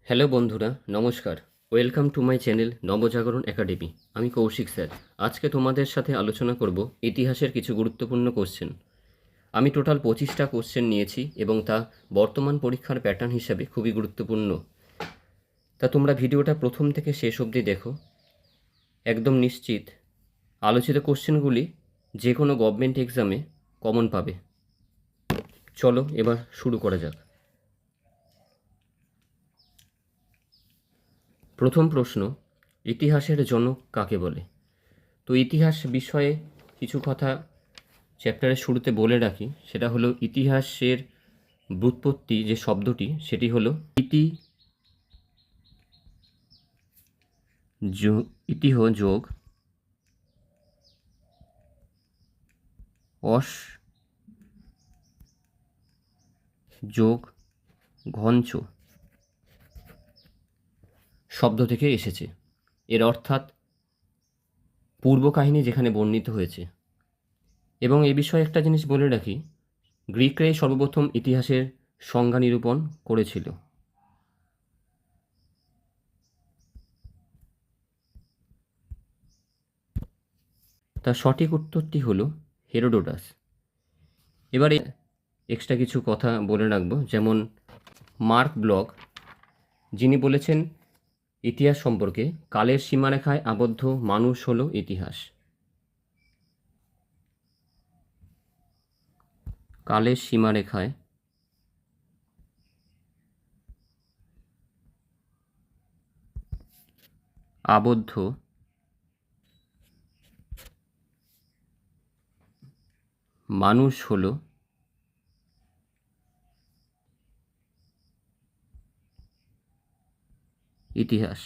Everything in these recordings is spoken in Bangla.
হ্যালো বন্ধুরা, নমস্কার। Welcome to my channel Nabajagaran academy. আমি কৌশিক স্যার। আজকে তোমাদের সাথে আলোচনা করব ইতিহাসের কিছু গুরুত্বপূর্ণ কোশ্চেন। আমি টোটাল 25টা কোশ্চেন নিয়েছি এবং তা বর্তমান পরীক্ষার প্যাটার্ন হিসাবে খুবই গুরুত্বপূর্ণ। তা তোমরা ভিডিওটা প্রথম থেকে শেষ অবধি দেখো। একদম নিশ্চিত আলোচিত কোশ্চেনগুলি যে কোনো গভর্নমেন্ট এক্সামে কমন পাবে। চলো এবার শুরু করা যাক। প্রথম প্রশ্ন, ইতিহাসের জনক কাকে বলে? তো ইতিহাস বিষয়ে কিছু কথা চ্যাপ্টারের শুরুতে বলে রাখি। সেটা হলো ইতিহাসের ব্যুৎপত্তি যে শব্দটি সেটি হলো ইতিহ যোগ অস যোগ ঘঞ্চ শব্দ থেকে এসেছে। এর অর্থাৎ পূর্ব কাহিনী যেখানে বর্ণিত হয়েছে। এবং এ বিষয়ে একটা জিনিস বলে রাখি, গ্রিকরাই সর্বপ্রথম ইতিহাসের সংজ্ঞা নিরূপণ করেছিল। তার সঠিক উত্তরটি হলো হেরোডোটাস। এবারে এক্সট্রা কিছু কথা বলে রাখবো, যেমন মার্ক ব্লক, যিনি বলেছেন ইতিহাস সম্পর্কে, কালের সীমারেখায় আবদ্ধ মানুষ হলো ইতিহাস। কালের সীমারেখায় আবদ্ধ মানুষ হলো ইতিহাস।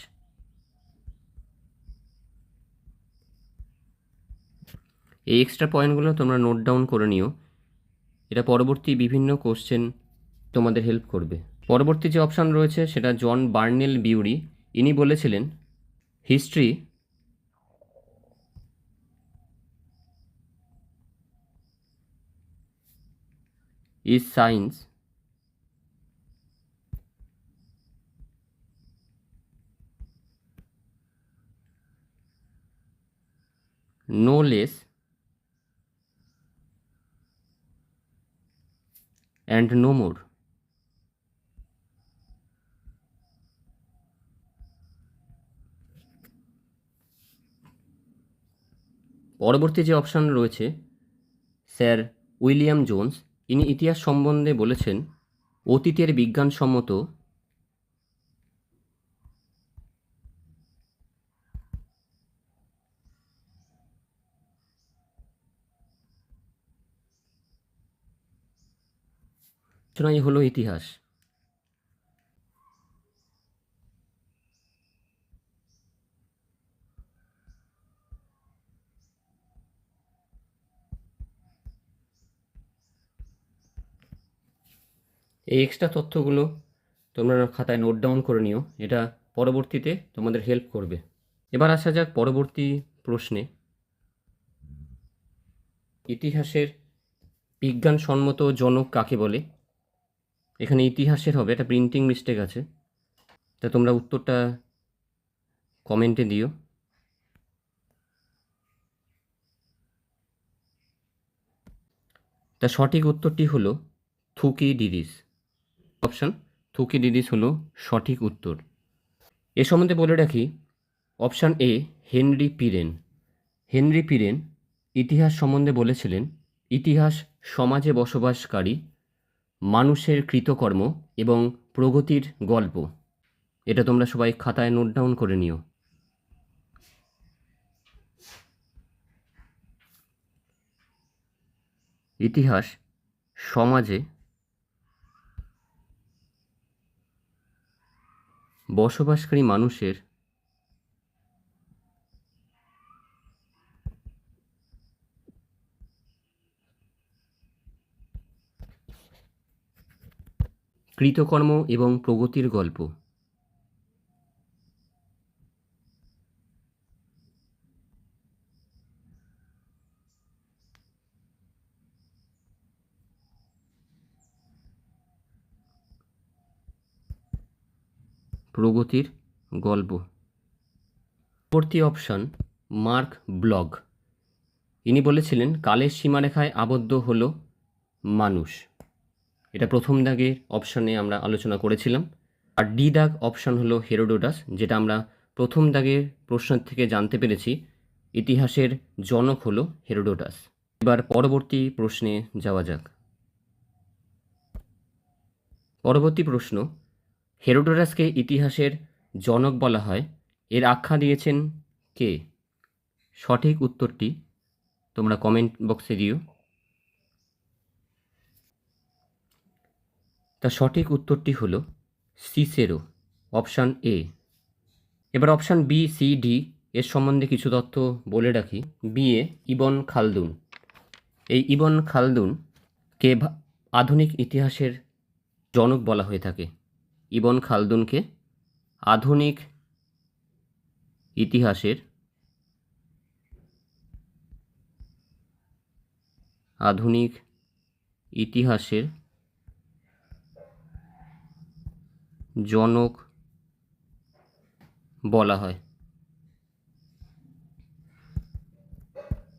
এই এক্সট্রা পয়েন্টগুলো তোমরা নোট ডাউন করে নিও, এটা পরবর্তী বিভিন্ন কোশ্চেন তোমাদের হেল্প করবে। পরবর্তী যে অপশান রয়েছে সেটা জন বার্নেল বিউরি। ইনি বলেছিলেন history is science no less and no more. পরবর্তী যে অপশান রয়েছে স্যার উইলিয়াম জোন্স। ইনি ইতিহাস সম্বন্ধে বলেছেন অতীতের বিজ্ঞানসম্মত রচনাই হলো ইতিহাস। এই এক্সট্রা তথ্যগুলো তোমরা খাতায় নোট ডাউন করে নিও, এটা পরবর্তীতে তোমাদের হেল্প করবে। এবার আসা যাক পরবর্তী প্রশ্নে। ইতিহাসের বিজ্ঞানসম্মত জনক কাকে বলে? এখানে ইতিহাসের হবে, একটা প্রিন্টিং মিস্টেক আছে, তা তোমরা উত্তরটা কমেন্টে দিও। তা সঠিক উত্তরটি হলো থুকিডিডিস। অপশান থুকিডিডিস হলো সঠিক উত্তর। এ সম্বন্ধে বলে রাখি, অপশান এ হেনরি পিরেন। হেনরি পিরেন ইতিহাস সম্বন্ধে বলেছিলেন ইতিহাস সমাজে বসবাসকারী মানুষের কৃতকর্ম এবং প্রগতির গল্প। এটা তোমরা সবাই খাতায় নোট ডাউন করে নিও। ইতিহাস সমাজে বসবাসকারী মানুষের কৃতকর্ম এবং প্রগতির গল্প। প্রগতির গল্প। পরবর্তী অপশান মার্ক ব্লগ। ইনি বলেছিলেন কালের সীমারেখায় আবদ্ধ হলো মানুষ। এটা প্রথম দাগের অপশানে আমরা আলোচনা করেছিলাম। আর ডি দাগ অপশান হলো হেরোডোটাস, যেটা আমরা প্রথম দাগের প্রশ্ন থেকে জানতে পেরেছি ইতিহাসের জনক হলো হেরোডোটাস। এবার পরবর্তী প্রশ্নে যাওয়া যাক। পরবর্তী প্রশ্ন, হেরোডোটাসকে ইতিহাসের জনক বলা হয়, এর আখ্যা দিয়েছেন কে? সঠিক উত্তরটি তোমরা কমেন্ট বক্সে দিও। তা সঠিক উত্তরটি হলো সিসেরো, অপশান এ। এবার অপশান বি, সি, ডি এর সম্বন্ধে কিছু তথ্য বলে রাখি। B A ibn Khaldun. এই ইবন খালদুনকে আধুনিক ইতিহাসের জনক বলা হয়ে থাকে। ইবন খালদুনকে আধুনিক ইতিহাসের জনক বলা হয়।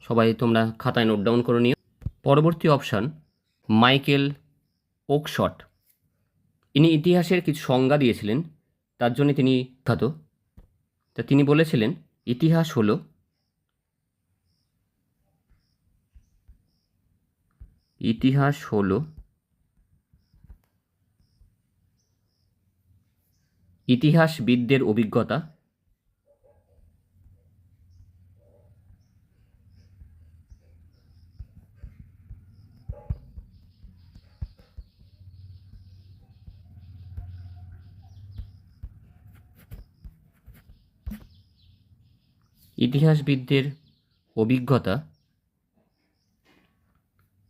সবাই তোমরা খাতায় নোট ডাউন করে নিও। পরবর্তী অপশান মাইকেল ওকশট। ইনি ইতিহাসের কিছু সংজ্ঞা দিয়েছিলেন, তার জন্য তিনি বিখ্যাত। তা তিনি বলেছিলেন ইতিহাস হলো ইতিহাসবিদদের অভিজ্ঞতা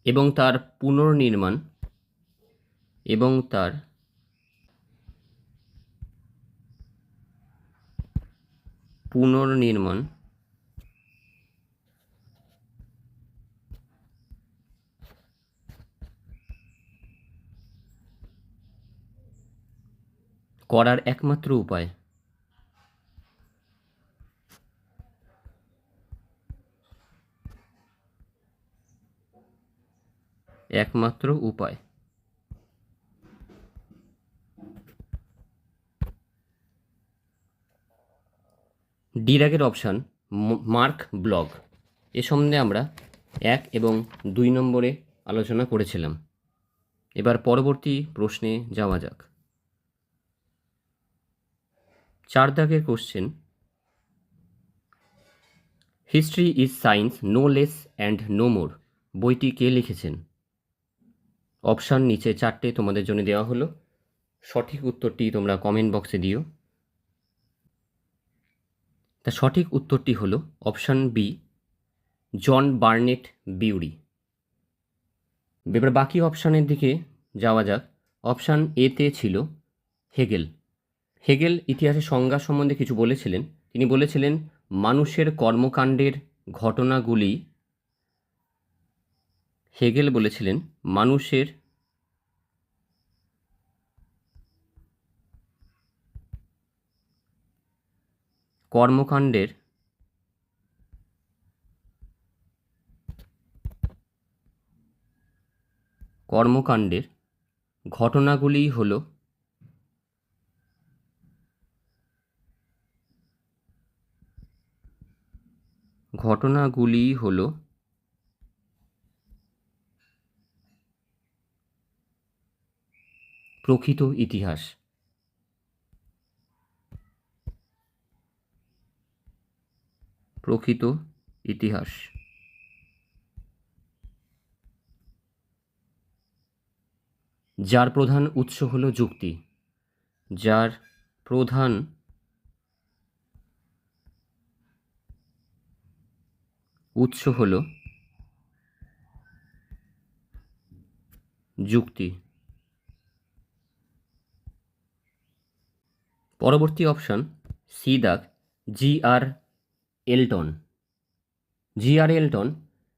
এবং তার পুনর্নির্মাণ করার একমাত্র উপায়। ডি রাগের অপশান মার্ক ব্লগ। এ সম্বন্ধে আমরা 1 এবং 2 নম্বরে আলোচনা করেছিলাম। এবার পরবর্তী প্রশ্নে যাওয়া যাক। 4 দাগের question, history is science no less and no more বইটি কে লিখেছেন? অপশান নিচে 4টে তোমাদের জন্য দেওয়া হলো। সঠিক উত্তরটি তোমরা কমেন্ট বক্সে দিও। তা সঠিক উত্তরটি হলো অপশান বি, জন বার্নেট বিউরি। এবার বাকি অপশানের দিকে যাওয়া যাক। অপশান এতে ছিল হেগেল। হেগেল ইতিহাসের সংজ্ঞা সম্বন্ধে কিছু বলেছিলেন। তিনি বলেছিলেন মানুষের কর্মকাণ্ডের ঘটনাগুলি, হেগেল বলেছিলেন মানুষের কর্মকাণ্ডের ঘটনাগুলি হলো প্রকৃত ইতিহাস। যার প্রধান উৎস হলো যুক্তি। পরবর্তী অপশান সি দাগ, জি.আর. এলটন। জি.আর. এলটন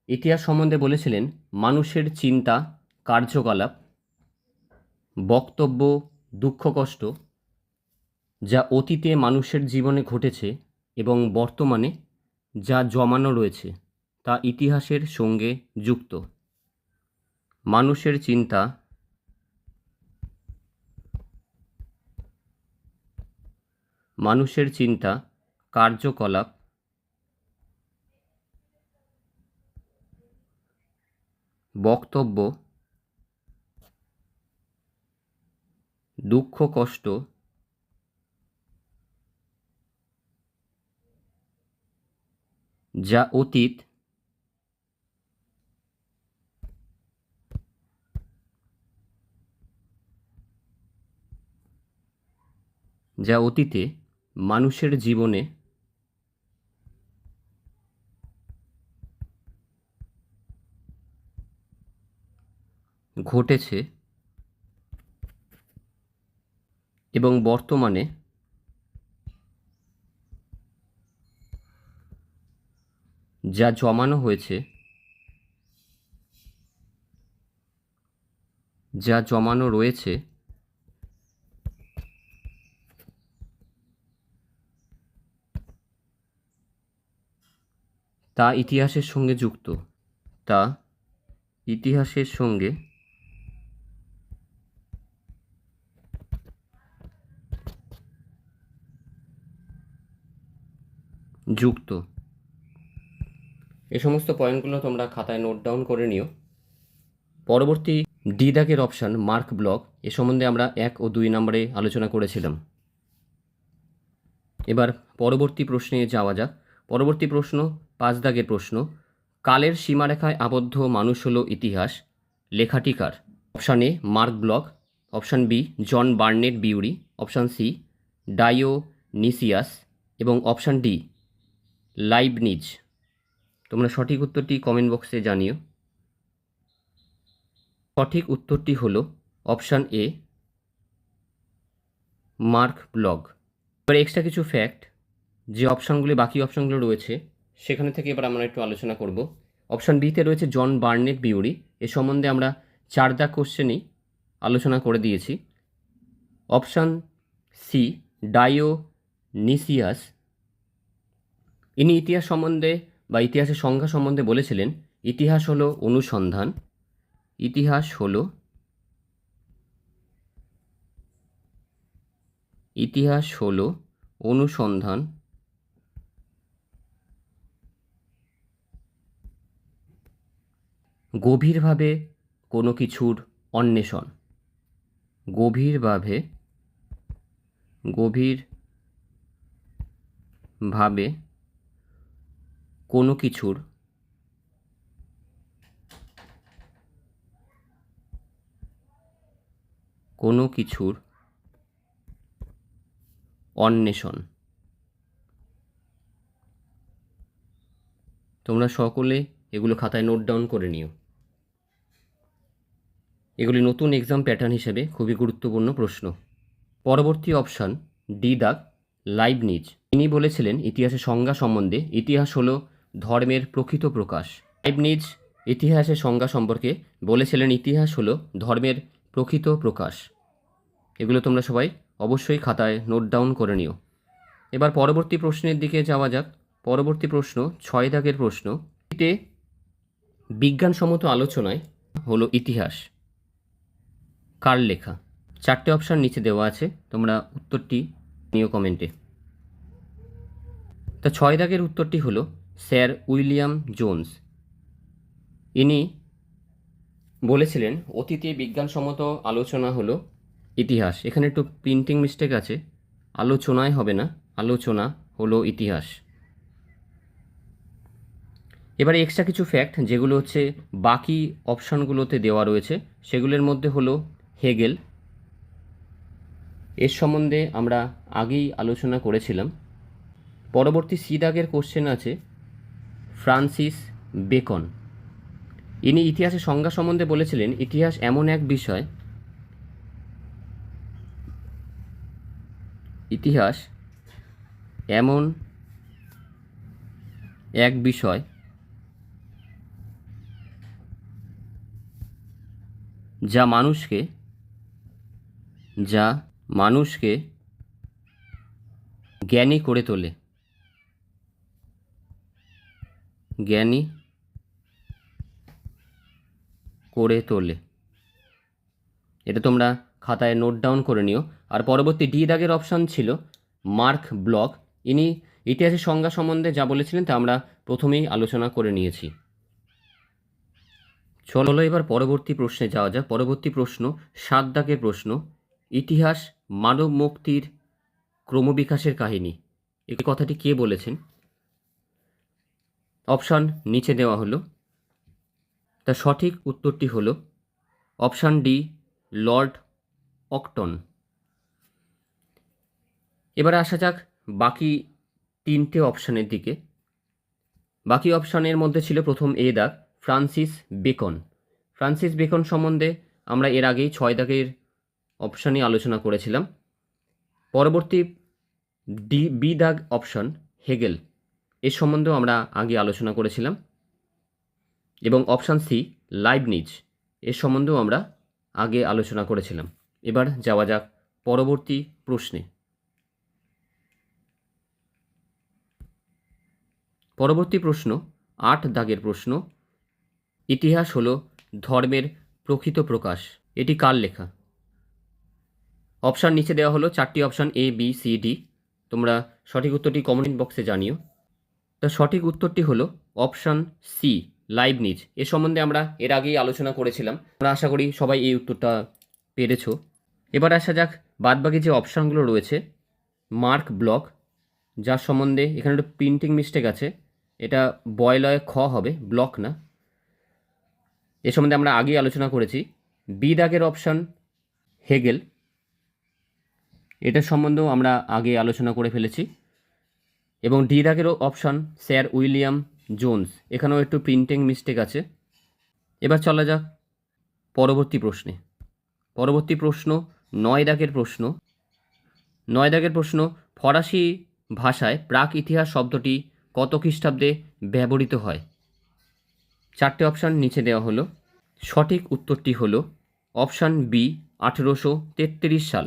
ইতিহাস সম্বন্ধে বলেছিলেন মানুষের চিন্তা, কার্যকলাপ, বক্তব্য, দুঃখ কষ্ট যা অতীতে মানুষের জীবনে ঘটেছে এবং বর্তমানে যা জমানো রয়েছে তা ইতিহাসের সঙ্গে যুক্ত। মানুষের চিন্তা, কার্যকলাপ, বক্তব্য, দুঃখ কষ্ট, যা অতীত, যা অতীতে মানুষের জীবনে ঘটেছে এবং বর্তমানে যা জমানো হয়েছে, যা জমানো রয়েছে তা ইতিহাসের সঙ্গে যুক্ত। তা ইতিহাসের সঙ্গে যুক্ত। এই সমস্ত পয়েন্টগুলো তোমরা খাতায় নোট ডাউন করে নিও। পরবর্তী ডি দাগের অপশান মার্ক ব্লক, এ সম্বন্ধে আমরা 1 ও 2 নম্বরে আলোচনা করেছিলাম। এবার পরবর্তী প্রশ্নে যাওয়া যাক। পরবর্তী প্রশ্ন 5 দাগের প্রশ্ন, কালের সীমারেখায় আবদ্ধ মানুষ হলো ইতিহাস, লেখাটি কার? Option A Marc Bloch, option B John Burnet Bury, option C Dionysius এবং অপশান ডি লাইবনিজ। তোমরা সঠিক উত্তরটি কমেন্ট বক্সে জানিও। সঠিক উত্তরটি হলো অপশান এ মার্ক ব্লক। এবার এক্সট্রা কিছু ফ্যাক্ট, যে অপশানগুলি বাকি অপশানগুলো রয়েছে সেখানে থেকে এবার আমরা একটু আলোচনা করব। অপশান বিতে রয়েছে জন বার্নেট বিউরি, এ সম্বন্ধে আমরা 4 দাগ কোশ্চেনেই আলোচনা করে দিয়েছি। অপশান সি ডায়োনিসিয়াস, ইনি ইতিহাস সম্বন্ধে বা ইতিহাসের সংজ্ঞা সম্বন্ধে বলেছিলেন, ইতিহাস হলো অনুসন্ধান, ইতিহাস হলো অনুসন্ধান, গভীরভাবে কোনো কিছুর অন্বেষণ, গভীরভাবে কোনো কিছুর অন্বেষণ। তোমরা সকলে এগুলো খাতায় নোট ডাউন করে নিও। এগুলি নতুন এক্সাম প্যাটার্ন হিসেবে খুবই গুরুত্বপূর্ণ প্রশ্ন। পরবর্তী অপশান ডি দাগ লাইবনিজ, ইনি বলেছিলেন ইতিহাসের সংজ্ঞা সম্বন্ধে, ইতিহাস হলো ধর্মের প্রকৃত প্রকাশ। লাইবনিজ ইতিহাসের সংজ্ঞা সম্পর্কে বলেছিলেন, ইতিহাস হলো ধর্মের প্রকৃত প্রকাশ। এগুলো তোমরা সবাই অবশ্যই খাতায় নোট ডাউন করে নিও। এবার পরবর্তী প্রশ্নের দিকে যাওয়া যাক। পরবর্তী প্রশ্ন 6 দাগের প্রশ্ন, এতে বিজ্ঞানসম্মত আলোচনায় হলো ইতিহাস কার লেখা? 4টে অপশান নিচে দেওয়া আছে, তোমরা উত্তরটি নিও কমেন্টে। তা 6 দাগের উত্তরটি হলো স্যার উইলিয়াম জোন্স। ইনি বলেছিলেন অতীতে বিজ্ঞানসম্মত আলোচনা হলো ইতিহাস। এখানে একটু প্রিন্টিং মিস্টেক আছে, আলোচনায় হবে না, আলোচনা হলো ইতিহাস। এবারে এক্সট্রা কিছু ফ্যাক্ট যেগুলো হচ্ছে বাকি অপশানগুলোতে দেওয়া রয়েছে, সেগুলোর মধ্যে হলো হেগেল, এর সম্বন্ধে আমরা আগেই আলোচনা করেছিলাম। পরবর্তী সি দাগের কোশ্চেন আছে ফ্রান্সিস বেকন, ইনি ইতিহাসের সংজ্ঞা সম্বন্ধে বলেছিলেন, ইতিহাস এমন এক বিষয়, ইতিহাস এমন এক বিষয় যা মানুষকে জ্ঞানী করে তোলে, জ্ঞানী করে তোলে। এটা তোমরা খাতায় নোট ডাউন করে নিও। আর পরবর্তী ডি দাগের অপশান ছিল মার্ক ব্লক। ইনি ইতিহাসের সংজ্ঞা সম্বন্ধে যা বলেছিলেন তা আমরা প্রথমেই আলোচনা করে নিয়েছি। চলো এবার পরবর্তী প্রশ্নে যাওয়া যাক। পরবর্তী প্রশ্ন 7 দাগের প্রশ্ন, ইতিহাস মানব মুক্তির ক্রমবিকাশের কাহিনী। এই কথাটি কে বলেছেন? অপশান নিচে দেওয়া হলো। তার সঠিক উত্তরটি হলো অপশান ডি, লর্ড অক্টন। এবার আসা যাক বাকি 3টে অপশানের দিকে। বাকি অপশানের মধ্যে ছিল প্রথম এ দাগ, ফ্রান্সিস বেকন। ফ্রান্সিস বেকন সম্বন্ধে আমরা এর আগেই 6 দাগের অপশানে আলোচনা করেছিলাম। পরবর্তী বি দাগ অপশান হেগেল, এর সম্বন্ধেও আমরা আগে আলোচনা করেছিলাম। এবং অপশান সি লাইবনিজ, এর সম্বন্ধেও আমরা আগে আলোচনা করেছিলাম। এবার যাওয়া যাক পরবর্তী প্রশ্নে। পরবর্তী প্রশ্ন 8 দাগের প্রশ্ন, ইতিহাস হলো ধর্মের প্রকৃত প্রকাশ। এটি কার লেখা? অপশান নিচে দেওয়া হলো 4টি option A, B, C, D. তোমরা সঠিক উত্তরটি কমেন্ট বক্সে জানিও। তো সঠিক উত্তরটি হলো অপশান সি লাইবনিজ। এ সম্বন্ধে আমরা এর আগেই আলোচনা করেছিলাম। আমরা আশা করি সবাই এই উত্তরটা পেরেছ। এবার আসা যাক বাদবাকি যে অপশানগুলো রয়েছে। মার্ক ব্লক, যার সম্বন্ধে এখানে একটা প্রিন্টিং মিস্টেক আছে, এটা বয়লয়ে খ হবে, ব্লক না। এ সম্বন্ধে আমরা আগেই আলোচনা করেছি। বি দাগের অপশান হেগেল, এটার সম্বন্ধেও আমরা আগে আলোচনা করে ফেলেছি। এবং ডি দাগেরও অপশান স্যার উইলিয়াম জোন্স, এখানেও একটু প্রিন্টিং মিস্টেক আছে। এবার চলা যাক পরবর্তী প্রশ্নে। পরবর্তী প্রশ্ন 9 দাগের প্রশ্ন। 9 দাগের প্রশ্ন, ফরাসি ভাষায় প্রাক ইতিহাস শব্দটি কত খ্রিস্টাব্দে ব্যবহৃত হয়? 4টে অপশান নিচে দেওয়া হলো। সঠিক উত্তরটি হলো অপশান বি 1833 সাল।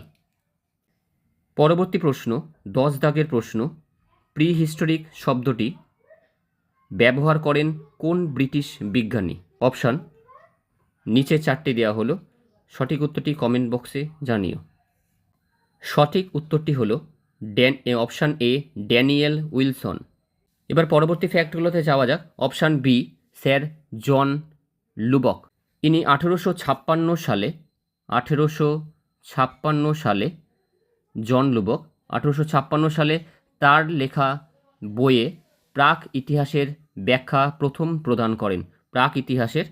পরবর্তী প্রশ্ন 10 দাগের প্রশ্ন, প্রি হিস্টোরিক শব্দটি ব্যবহার করেন কোন ব্রিটিশ বিজ্ঞানী? অপশান নিচে 4টে দেওয়া হলো। সঠিক উত্তরটি কমেন্ট বক্সে জানিও। সঠিক উত্তরটি হলো অপশান এ ড্যানিয়েল উইলসন। এবার পরবর্তী ফ্যাক্টগুলোতে যাওয়া যাক। Option B sir John লুবক। ইনি 1856 সালে জন লুবক 1856 সালে তার লেখা বইয়ে প্রাক ইতিহাসের ব্যাখ্যা প্রথম প্রদান করেন। প্রাক ইতিহাসের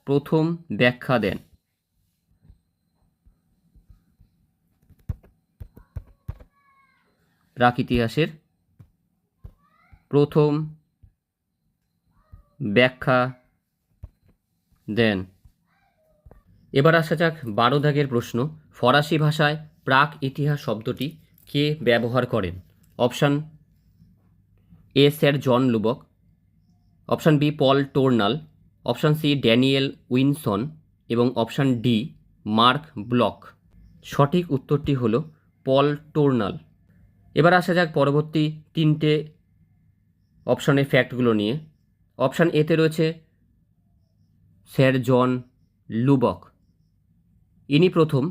প্রথম ব্যাখ্যা দেন। প্রাক ইতিহাসের প্রথম ব্যাখ্যা দেন। এবার আসা যাক 12 দাগের প্রশ্ন, ফরাসি ভাষায় প্রাক ইতিহাস শব্দটি কে ব্যবহার করেন? Option A sir John Lubbock, option B Paul Tournal, option C Daniel Wilson এবং অপশান ডি মার্ক ব্লক। সঠিক উত্তরটি হলো পল টোর্নাল। এবার আসা যাক পরবর্তী 3টে অপশানের ফ্যাক্টগুলো নিয়ে। অপশান এতে রয়েছে স্যার জন লুবক। ইনি প্রথম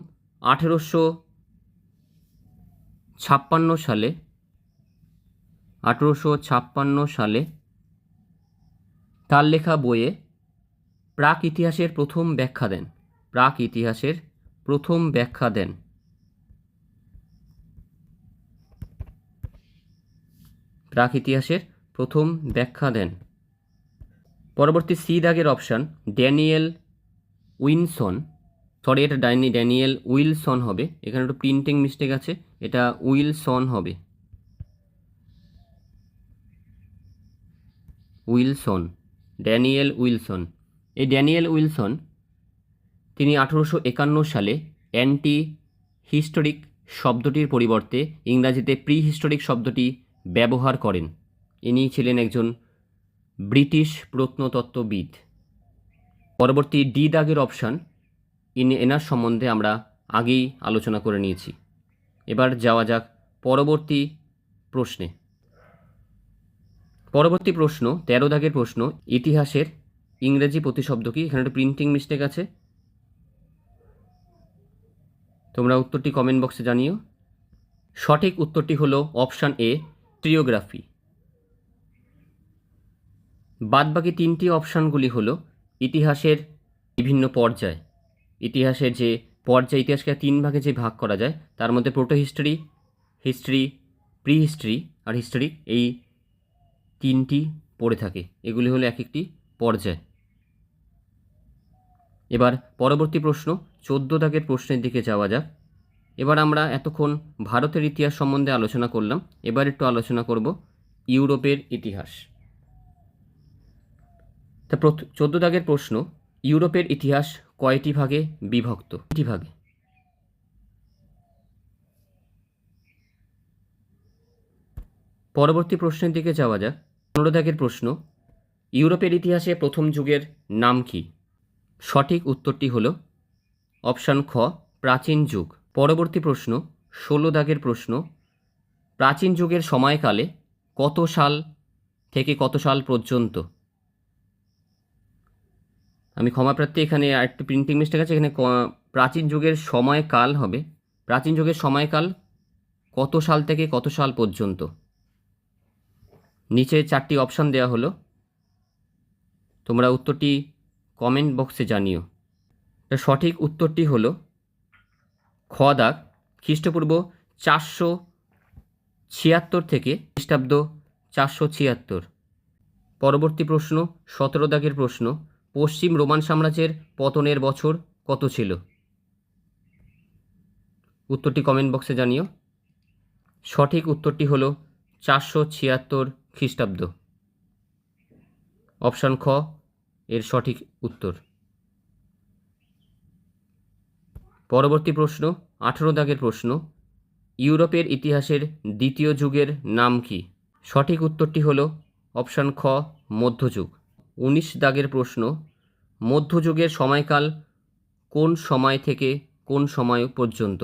1856 সালে তার লেখা বইয়ে প্রাক ইতিহাসের প্রথম ব্যাখ্যা দেন। প্রাক ইতিহাসের প্রথম ব্যাখ্যা দেন। প্রাক ইতিহাসের প্রথম ব্যাখ্যা দেন। পরবর্তী সি দাগের অপশান ড্যানিয়েল উইনসন। সরি, এটা ড্যানিয়েল উইলসন হবে, এখানে একটু প্রিন্টিং মিস্টেক আছে, এটা উইলসন হবে। Wilson, Daniel Wilson. এই ড্যানিয়েল উইলসন তিনি 1851 সালে অ্যান্টি হিস্টোরিক শব্দটির পরিবর্তে ইংরাজিতে প্রি হিস্টোরিক শব্দটি ব্যবহার করেন। ইনি ছিলেন একজন ব্রিটিশ প্রত্নতত্ত্ববিদ। পরবর্তী ডি দাগের অপশান এনার সম্বন্ধে আমরা আগেই আলোচনা করে নিয়েছি। এবার যাওয়া যাক পরবর্তী প্রশ্নে। পরবর্তী প্রশ্ন 13 দাগের প্রশ্ন, ইতিহাসের ইংরেজি প্রতিশব্দ কি? এখানে একটা প্রিন্টিং মিস্টেক আছে, তোমরা উত্তরটি কমেন্ট বক্সে জানিও। সঠিক উত্তরটি হলো অপশান এ, হিস্টোরিওগ্রাফি। বাদবাকি তিনটি অপশানগুলি হলো ইতিহাসের বিভিন্ন পর্যায়। ইতিহাসের যে পর্যায়, ইতিহাসকে তিন ভাগে যে ভাগ করা যায়, তার মধ্যে proto history, history, pre history আর হিস্টোরিক, এই তিনটি পড়ে থাকে। এগুলি হলো এক একটি পর্যায়। এবার পরবর্তী প্রশ্ন 14 দাগের প্রশ্নের দিকে যাওয়া যাক। এবার আমরা এতক্ষণ ভারতের ইতিহাস সম্বন্ধে আলোচনা করলাম, এবার একটু আলোচনা করব ইউরোপের ইতিহাস। তা 14 দাগের প্রশ্ন, ইউরোপের ইতিহাস কয়টি ভাগে বিভক্ত? কয়টি ভাগে? পরবর্তী প্রশ্নের দিকে যাওয়া যাক। 15 দাগের প্রশ্ন, ইউরোপের ইতিহাসে প্রথম যুগের নাম কি? সঠিক উত্তরটি হল অপশান খ, প্রাচীন যুগ। পরবর্তী প্রশ্ন 16 দাগের প্রশ্ন, প্রাচীন যুগের সময়কালে কত সাল থেকে কত সাল পর্যন্ত? আমি ক্ষমাপ্রার্থী, এখানে আরেকটি প্রিন্টিং মিস্টেক আছে, এখানে প্রাচীন যুগের সময়কাল হবে, প্রাচীন যুগের সময়কাল কত সাল থেকে কত সাল পর্যন্ত। নিচে 4টি অপশান দেওয়া হলো, তোমরা উত্তরটি কমেন্ট বক্সে জানিও। সঠিক উত্তরটি হলো খ দাগ, খ্রিস্টপূর্ব 476 থেকে খ্রিস্টাব্দ 476। পরবর্তী প্রশ্ন 17 দাগের প্রশ্ন, পশ্চিম রোমান সাম্রাজ্যের পতনের বছর কত ছিল? উত্তরটি কমেন্ট বক্সে জানিও। সঠিক উত্তরটি হল 476 খ্রিস্টাব্দ। অপশান খ এর সঠিক উত্তর। পরবর্তী প্রশ্ন 18 দাগের প্রশ্ন, ইউরোপের ইতিহাসের দ্বিতীয় যুগের নাম কি? সঠিক উত্তরটি হল অপশান খ, মধ্যযুগ। 19 দাগের প্রশ্ন, মধ্যযুগের সময়কাল কোন সময় থেকে কোন সময় পর্যন্ত?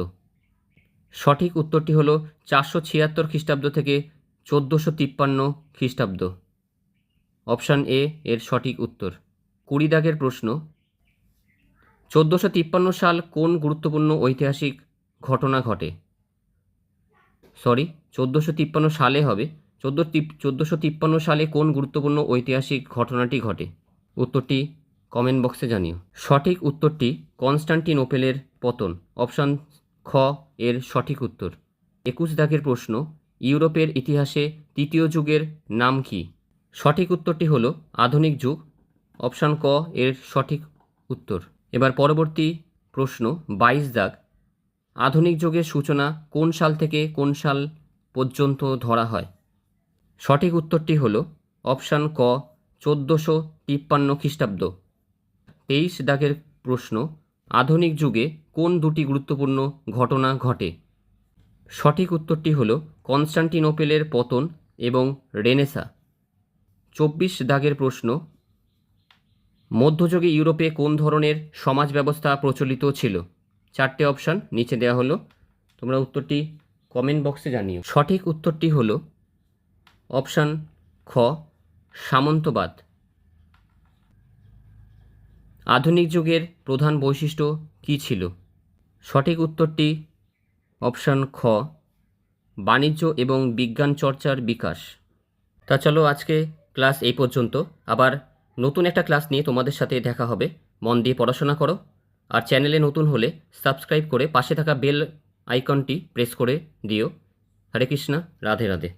সঠিক উত্তরটি হল 476 খ্রিস্টাব্দ থেকে 1453 খ্রিস্টাব্দ। অপশান এ এর সঠিক উত্তর। 20 দাগের প্রশ্ন, 1453 সাল কোন গুরুত্বপূর্ণ ঐতিহাসিক ঘটনা ঘটে? 1453 সালে হবে, 1453 সালে কোন গুরুত্বপূর্ণ ঐতিহাসিক ঘটনাটি ঘটে? উত্তরটি কমেন্ট বক্সে জানিও। সঠিক উত্তরটি কনস্টান্টিনোপেলের পতন। অপশান খ এর সঠিক উত্তর। 21 দাগের প্রশ্ন, ইউরোপের ইতিহাসে তৃতীয় যুগের নাম কি? সঠিক উত্তরটি হলো আধুনিক যুগ। অপশান ক এর সঠিক উত্তর। এবার পরবর্তী প্রশ্ন 22 দাগ, আধুনিক যুগের সূচনা কোন সাল থেকে কোন সাল পর্যন্ত ধরা হয়? সঠিক উত্তরটি হলো অপশান ক, 1453 খ্রিস্টাব্দ। 23 দাগের প্রশ্ন, আধুনিক যুগে কোন দুটি গুরুত্বপূর্ণ ঘটনা ঘটে? সঠিক উত্তরটি হলো কনস্টান্টিনোপেলের পতন এবং রেনেসাঁ। 24 দাগের প্রশ্ন, মধ্যযুগে ইউরোপে কোন ধরনের সমাজ ব্যবস্থা প্রচলিত ছিল? 4টে অপশান নিচে দেওয়া হলো, তোমরা উত্তরটি কমেন্ট বক্সে জানিও। সঠিক উত্তরটি হলো অপশান খ, সামন্তবাদ। আধুনিক যুগের প্রধান বৈশিষ্ট্য কী ছিল? সঠিক উত্তরটি অপশান খ, বাণিজ্য এবং বিজ্ঞান চর্চার বিকাশ। তা চলো আজকে ক্লাস এই পর্যন্ত, আবার নতুন একটা ক্লাস নিয়ে তোমাদের সাথে দেখা হবে। মন দিয়ে পড়াশোনা করো, আর চ্যানেলে নতুন হলে সাবস্ক্রাইব করে পাশে থাকা বেল আইকনটি প্রেস করে দিও। হরে কৃষ্ণা, রাধে রাধে।